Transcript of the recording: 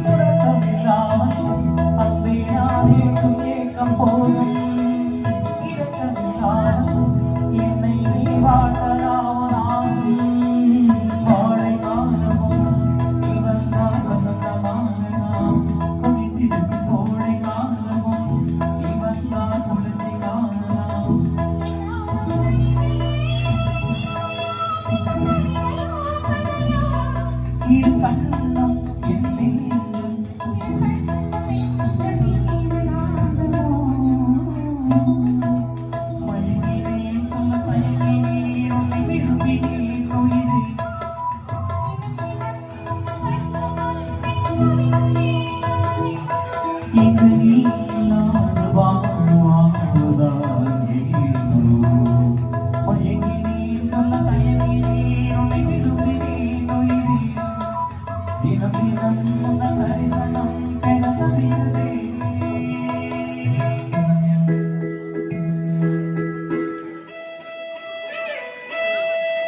உறக்கமில்லாமல் அன்பே நானேக்கும் ஏக்கம் போதும் இரக்கமில்லாமல் என்னை நீ வாழலாவனாகும் வாழை காலமும் இவன்தான் வசந்தமான நாம் கொதித்திருக்கும் கோடை காலமும் இவன்தான் குளிர்ச்சி காணலாம் இரு கண்ணம் இங்கு நீ இல்லாத வாழ்வாழ்வதால் மயங்கி நீ சொல்ல தயங்கி நீ உன்னை விரும்பி நீ தினம் தினம்